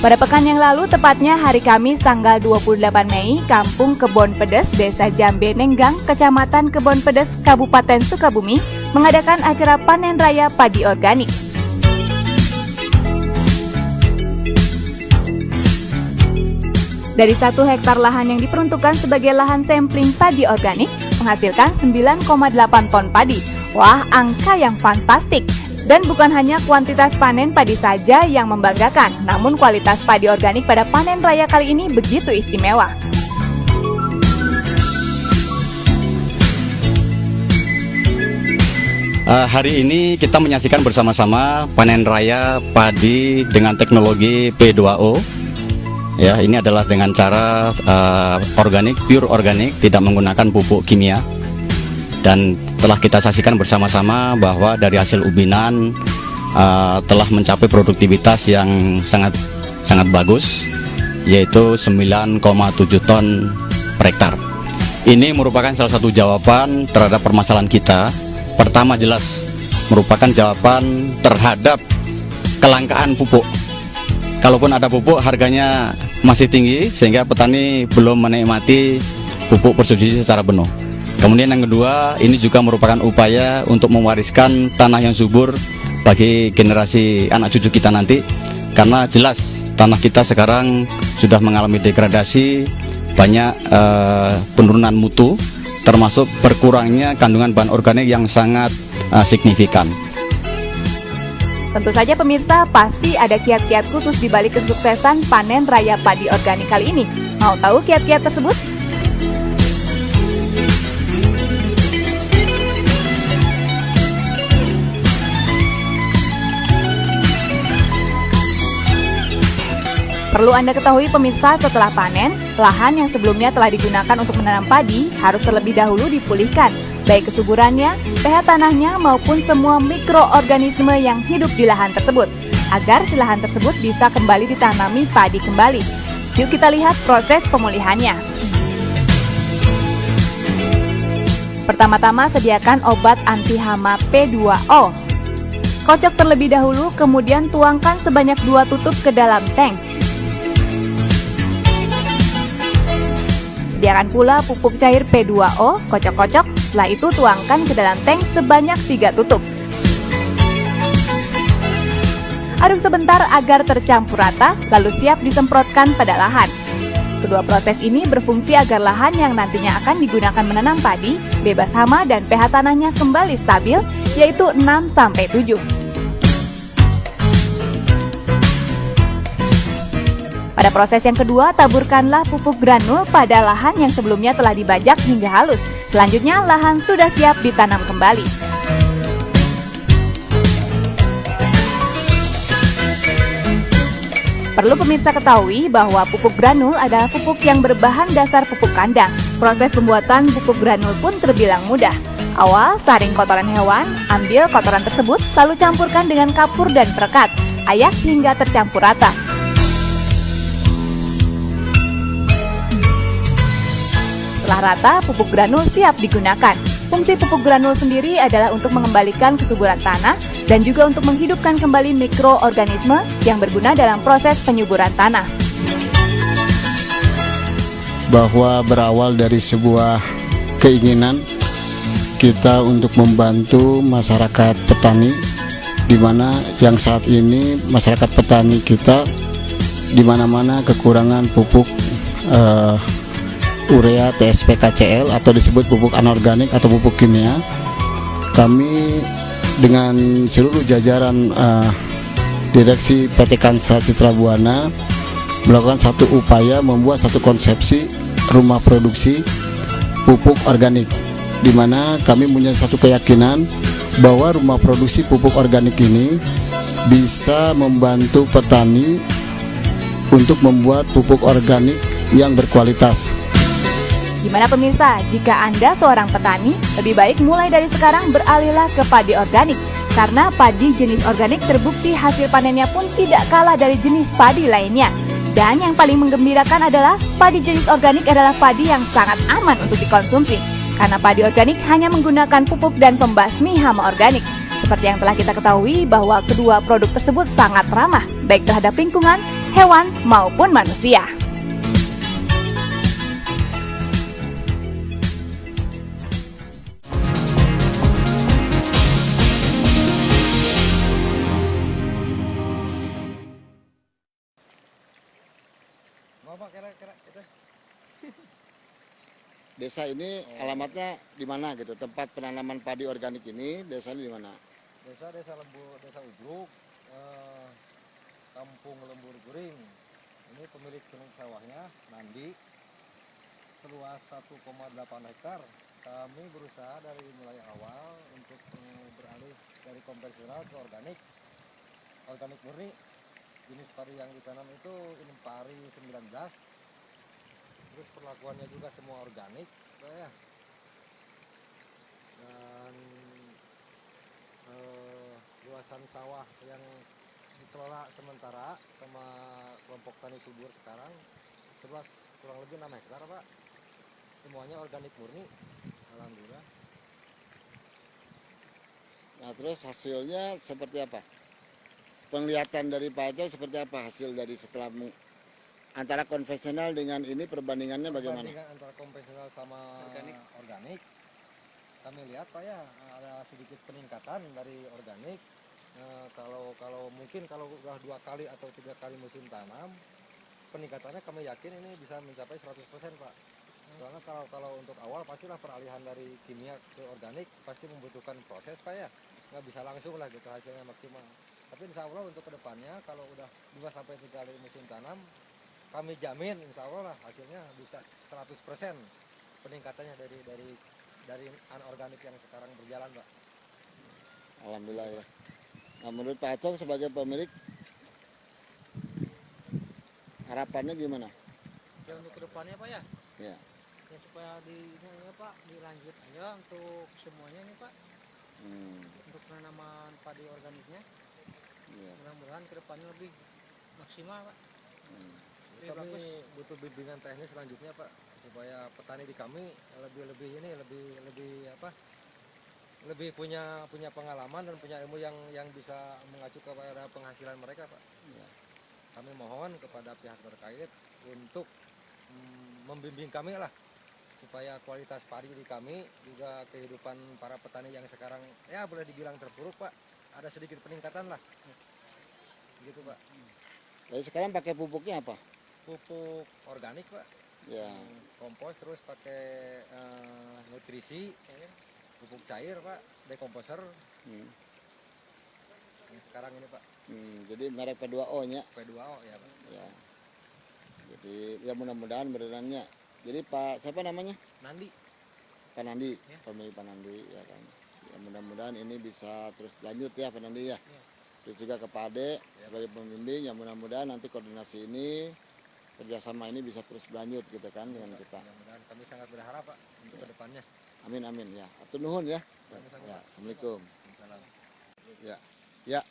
Pada pekan yang lalu, tepatnya hari Kamis tanggal 28 Mei, Kampung Kebon Pedes, Desa Jambe Nenggang, Kecamatan Kebon Pedes, Kabupaten Sukabumi, mengadakan acara panen raya padi organik. Dari 1 hektar lahan yang diperuntukkan sebagai lahan sampling padi organik, menghasilkan 9,8 ton padi. Wah, angka yang fantastik! Dan bukan hanya kuantitas panen padi saja yang membanggakan, namun kualitas padi organik pada panen raya kali ini begitu istimewa. Hari ini kita menyaksikan bersama-sama panen raya padi dengan teknologi P2O. Ya, ini adalah dengan cara organik, pure organik, tidak menggunakan pupuk kimia. Dan telah kita saksikan bersama-sama bahwa dari hasil ubinan telah mencapai produktivitas yang sangat bagus, yaitu 9,7 ton per hektar. Ini merupakan salah satu jawaban terhadap permasalahan kita. Pertama, jelas merupakan jawaban terhadap kelangkaan pupuk. Kalaupun ada pupuk, harganya masih tinggi sehingga petani belum menikmati pupuk bersubsidi secara penuh. Kemudian yang kedua, ini juga merupakan upaya untuk mewariskan tanah yang subur bagi generasi anak cucu kita nanti. Karena jelas tanah kita sekarang sudah mengalami degradasi, banyak penurunan mutu, termasuk berkurangnya kandungan bahan organik yang sangat signifikan. Tentu saja pemirsa, pasti ada kiat-kiat khusus di balik kesuksesan panen raya padi organik kali ini. Mau tahu kiat-kiat tersebut? Perlu Anda ketahui pemirsa, setelah panen, lahan yang sebelumnya telah digunakan untuk menanam padi harus terlebih dahulu dipulihkan, baik kesuburannya, pH tanahnya maupun semua mikroorganisme yang hidup di lahan tersebut, agar si lahan tersebut bisa kembali ditanami padi kembali. Yuk kita lihat proses pemulihannya. Pertama-tama sediakan obat anti hama P2O. Kocok terlebih dahulu, kemudian tuangkan sebanyak 2 tutup ke dalam tank. Sediakan pula pupuk cair P2O, kocok-kocok, setelah itu tuangkan ke dalam tank sebanyak 3 tutup. Aduk sebentar agar tercampur rata, lalu siap disemprotkan pada lahan. Kedua proses ini berfungsi agar lahan yang nantinya akan digunakan menanam padi, bebas hama dan pH tanahnya kembali stabil, yaitu 6-7. Pada proses yang kedua, taburkanlah pupuk granul pada lahan yang sebelumnya telah dibajak hingga halus. Selanjutnya, lahan sudah siap ditanam kembali. Perlu pemirsa ketahui bahwa pupuk granul adalah pupuk yang berbahan dasar pupuk kandang. Proses pembuatan pupuk granul pun terbilang mudah. Awal, saring kotoran hewan, ambil kotoran tersebut, lalu campurkan dengan kapur dan perekat. Ayak hingga tercampur rata. Setelah rata, pupuk granul siap digunakan. Fungsi pupuk granul sendiri adalah untuk mengembalikan kesuburan tanah dan juga untuk menghidupkan kembali mikroorganisme yang berguna dalam proses penyuburan tanah. Bahwa berawal dari sebuah keinginan kita untuk membantu masyarakat petani, di mana yang saat ini masyarakat petani kita di mana-mana kekurangan pupuk urea TSP KCl atau disebut pupuk anorganik atau pupuk kimia. Kami dengan seluruh jajaran Direksi PT Kansa Citra Buana melakukan satu upaya membuat satu konsepsi rumah produksi pupuk organik, di mana kami punya satu keyakinan bahwa rumah produksi pupuk organik ini bisa membantu petani untuk membuat pupuk organik yang berkualitas. Gimana pemirsa, jika Anda seorang petani, lebih baik mulai dari sekarang beralihlah ke padi organik. Karena padi jenis organik terbukti hasil panennya pun tidak kalah dari jenis padi lainnya. Dan yang paling menggembirakan adalah padi jenis organik adalah padi yang sangat aman untuk dikonsumsi. Karena padi organik hanya menggunakan pupuk dan pembasmi hama organik. Seperti yang telah kita ketahui bahwa kedua produk tersebut sangat ramah, baik terhadap lingkungan hewan, maupun manusia. Desa ini alamatnya di mana gitu? Tempat penanaman padi organik ini desanya di mana? Desa Desa Ubruk, Kampung Lembur Guring. Ini pemilik sawahnya Nandi, seluas 1,8 hektar. Kami berusaha dari mulai awal untuk beralih dari konvensional ke organik murni. Jenis padi yang ditanam itu Impari 19. Terus perlakuannya juga semua organik, ya. Dan luasan sawah yang dikelola sementara sama kelompok tani subur sekarang seluas kurang lebih 6 hektar, Pak. Semuanya organik murni, alhamdulillah. Nah, terus hasilnya seperti apa? Penglihatan dari Pak Aco seperti apa hasil dari setelah antara konvensional dengan ini perbandingannya bagaimana? Perbandingan antara konvensional sama organik, kami lihat Pak ya ada sedikit peningkatan dari organik. Kalau mungkin kalau udah 2 kali atau 3 kali musim tanam, peningkatannya kami yakin ini bisa mencapai 100% Pak. Soalnya kalau untuk awal pastilah peralihan dari kimia ke organik pasti membutuhkan proses Pak ya, nggak bisa langsung lah gitu hasilnya maksimal. Tapi insya Allah untuk kedepannya kalau udah 2-3 kali musim tanam, kami jamin insya Allah lah hasilnya bisa 100% peningkatannya dari anorganik yang sekarang berjalan Pak. Alhamdulillah ya. Nah, menurut Pak Aco sebagai pemilik harapannya gimana? Ya untuk kedepannya Pak ya, Ya. ya supaya ini Pak dilanjut aja untuk semuanya nih Pak, untuk penanaman padi organiknya. Ya. Mudah-mudahan kedepannya lebih maksimal Pak. Kami bagus. butuh bimbingan teknis selanjutnya Pak supaya petani di kami lebih punya pengalaman dan punya ilmu yang bisa mengacu kepada penghasilan mereka Pak. Ya. Kami mohon kepada pihak terkait untuk membimbing kami lah supaya kualitas padi di kami juga kehidupan para petani yang sekarang ya boleh dibilang terpuruk Pak ada sedikit peningkatan lah gitu Pak. Jadi sekarang pakai pupuknya apa? Pupuk organik Pak, Ya. kompos terus pakai nutrisi, pupuk cair Pak, dekomposer yang sekarang ini Pak, Jadi merek P2O-nya. P2O ya Pak. Ya. Jadi ya mudah-mudahan benerannya. Jadi Pak siapa namanya? Nandi. Pak Nandi, Ya. pemilik Pak Nandi ya kan. Ya mudah-mudahan ini bisa terus lanjut ya Pak Nandi ya. Ya. Terus juga ke Pak Ade sebagai pembimbing ya mudah-mudahan nanti koordinasi ini kerjasama ini bisa terus berlanjut gitu kan dengan kita. Mudah-mudahan kami sangat berharap Pak untuk kedepannya. Amin amin ya. Atur nuhun ya. Sama-sama, Ya, Pak. Assalamualaikum. Salam. Ya. Ya.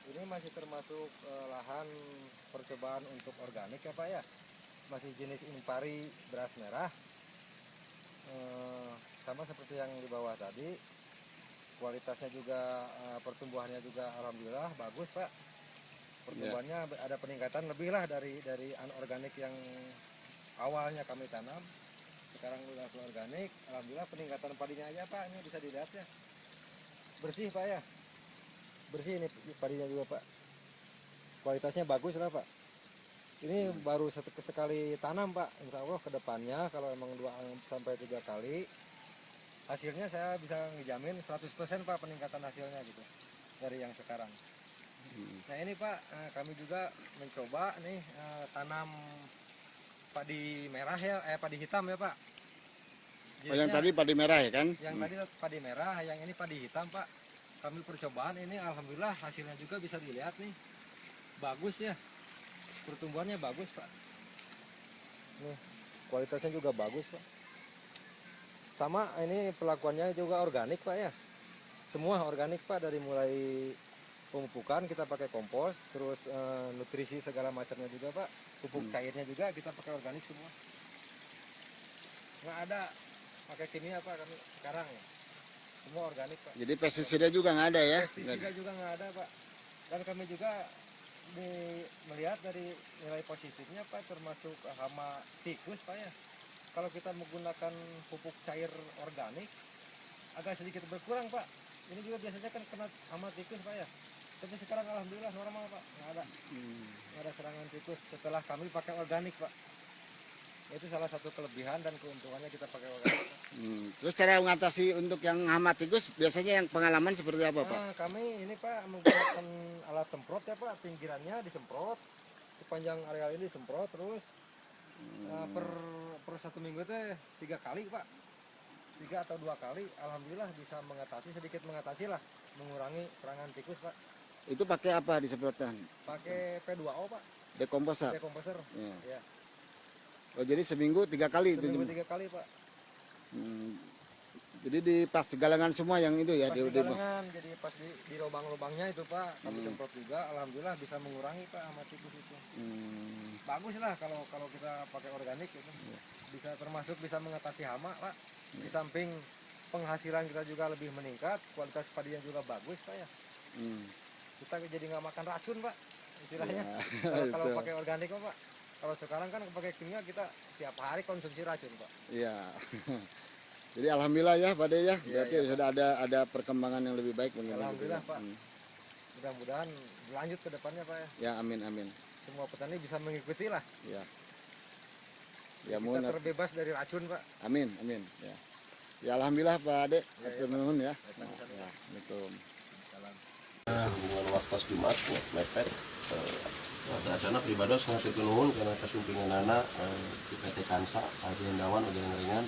Ini masih termasuk lahan percobaan untuk organik ya Pak ya. Masih jenis Impari beras merah. Sama seperti yang di bawah tadi. Kualitasnya juga pertumbuhannya juga alhamdulillah bagus Pak. Pertumbuhannya ada peningkatan lebih lah dari anorganik yang awalnya kami tanam. Sekarang udah ke organik, alhamdulillah peningkatan padinya aja Pak, ini bisa dilihat ya. Bersih Pak ya. Bersih ini padinya juga Pak. Kualitasnya bagus lah Pak. Ini baru sekali tanam Pak. Insya Allah ke depannya kalau emang 2-3 kali hasilnya saya bisa ngejamin 100% Pak peningkatan hasilnya gitu dari yang sekarang. Nah ini Pak kami juga mencoba nih tanam padi merah ya, padi hitam ya Pak. Oh, yang tadi padi merah ya kan? Yang tadi padi merah, yang ini padi hitam Pak. Kami percobaan ini alhamdulillah hasilnya juga bisa dilihat nih. Bagus ya. Pertumbuhannya bagus Pak. Nih, kualitasnya juga bagus Pak. Sama ini perlakuannya juga organik Pak ya. Semua organik Pak dari mulai pemupukan kita pakai kompos, terus nutrisi segala macamnya juga Pak. Pupuk cairnya juga kita pakai organik semua. Nggak ada pakai kimia Pak kami sekarang. Semua organik Pak. Jadi pestisida juga nggak ada ya? Pestisida juga nggak ada Pak. Dan kami juga melihat dari nilai positifnya Pak, termasuk hama tikus Pak ya. Kalau kita menggunakan pupuk cair organik agak sedikit berkurang Pak. Ini juga biasanya kan kena hama tikus Pak ya. Tapi sekarang alhamdulillah normal Pak, nggak ada serangan tikus setelah kami pakai organik Pak. Itu salah satu kelebihan dan keuntungannya kita pakai organik Pak. Terus cara mengatasi untuk yang hama tikus biasanya yang pengalaman seperti apa Pak? Nah, kami ini Pak menggunakan alat semprot ya Pak, pinggirannya disemprot, sepanjang areal ini disemprot terus per 1 minggu teh 3 kali Pak, 3 atau 2 kali, alhamdulillah bisa sedikit mengatasi lah, mengurangi serangan tikus Pak. Itu pakai apa disemprotkan? Pakai P2O Pak, Dekomposer. dekomposer. Ya. Ya. Oh jadi seminggu 3 kali Seminggu itu? 3 kali Pak. Jadi di pas galangan semua yang itu ya? Pas di galangan, jadi pas di lubang-lubangnya itu Pak, kami semprot juga, alhamdulillah bisa mengurangi Pak hama tikus itu. Bagus lah kalau kita pakai organik itu, bisa termasuk bisa mengatasi hama Pak. Di samping penghasilan kita juga lebih meningkat, kualitas padinya juga bagus Pak ya. Kita jadi nggak makan racun Pak, istilahnya. Kalau pakai organik Pak. Kalau sekarang kan pakai kimia kita tiap hari konsumsi racun Pak. Iya. Jadi alhamdulillah ya Pak De ya, berarti Iya, sudah ada perkembangan yang lebih baik mungkin. Alhamdulillah Pak. Mudah-mudahan berlanjut ke depannya Pak ya. Ya amin amin. Semua petani bisa mengikuti lah. Ya. Ya Kita terbebas dari racun Pak. amin amin. Ya. Ya alhamdulillah Pak De, Ya, atur nuhun ya. sama-sama. Ya, Assalamualaikum. Salam. Hubungan waktu Jumat ya, mepet acara pribados ngasih nuhun karena kasumpingan anak di PT Kansa Haji Hendawan Ojan Ringan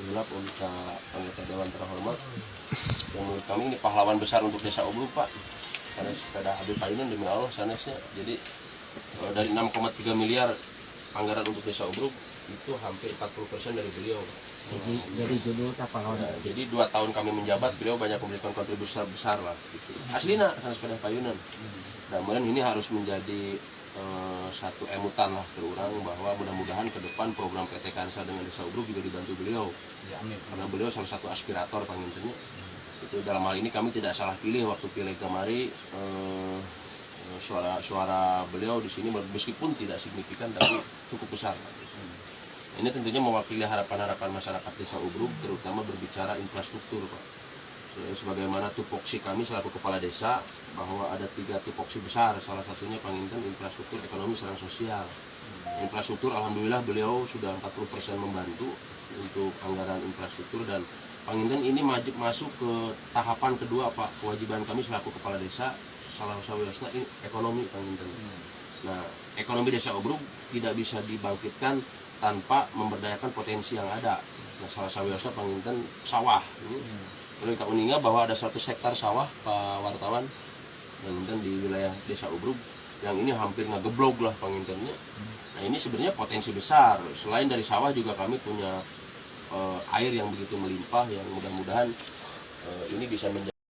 dilap untuk anggota Dewan terhormat yang menurut kami ini pahlawan besar untuk Desa Obruk Pak, karena sepeda Habib Payunan demi Allah sanesnya. Jadi dari 6,3 miliar anggaran untuk Desa Obruk itu hampir 40% dari beliau. Jadi judul pahlawan. Jadi 2 tahun kami menjabat, beliau banyak memberikan kontribusi besar lah. Gitu. Aslina sanes sepeda Payunan. Mudah-mudahan ini harus menjadi satu emutan lah ke orang bahwa mudah-mudahan ke depan program PT Kansa dengan Desa Obruk juga dibantu beliau. Ya, amin. Karena beliau salah satu aspirator pangintennya. Itu dalam hal ini kami tidak salah pilih waktu pilih kemari suara beliau di sini meskipun tidak signifikan tapi cukup besar. Ini tentunya mewakili harapan-harapan masyarakat Desa Obruk, terutama berbicara infrastruktur Pak. Sebagaimana tupoksi kami selaku kepala desa bahwa ada 3 tupoksi besar, salah satunya panginten infrastruktur ekonomi serta sosial. Infrastruktur alhamdulillah beliau sudah 40% membantu untuk anggaran infrastruktur, dan panginten ini masuk ke tahapan kedua Pak. Kewajiban kami selaku kepala desa salah satunya ini ekonomi panginten. Nah, ekonomi Desa Obruk tidak bisa dibangkitkan tanpa memberdayakan potensi yang ada. Nah, salah satunya panginten sawah. Oleh Kak Uninga bahwa ada 100 hektar sawah Pak wartawan panginten di wilayah Desa Obruk yang ini hampir ngegeblog lah pangintennya. Nah ini sebenarnya potensi besar. Selain dari sawah juga kami punya air yang begitu melimpah yang mudah-mudahan ini bisa menjadi